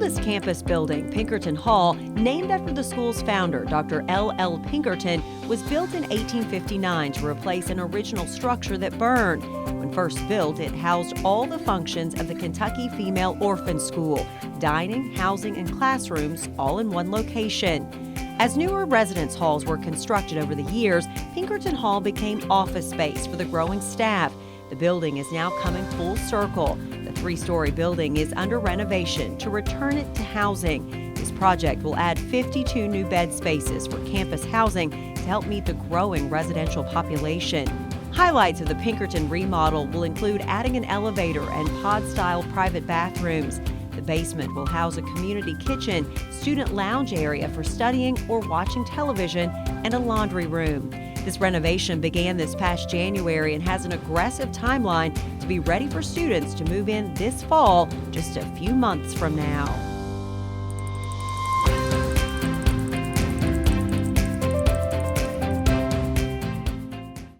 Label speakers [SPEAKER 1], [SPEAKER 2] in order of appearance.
[SPEAKER 1] newest campus building, Pinkerton Hall, named after the school's founder, Dr. L. Pinkerton, was built in 1859 to replace an original structure that burned. When first built, it housed all the functions of the Kentucky Female Orphan School, dining, housing, and classrooms, all in one location. As newer residence halls were constructed over the years, Pinkerton Hall became office space for the growing staff. The building is now coming full circle. The three-story building is under renovation to return it to housing. This project will add 52 new bed spaces for campus housing to help meet the growing residential population. Highlights of the Pinkerton remodel will include adding an elevator and pod-style private bathrooms. The basement will house a community kitchen, student lounge area for studying or watching television, and a laundry room. This renovation began this past January and has an aggressive timeline to be ready for students to move in this fall, just a few months from now.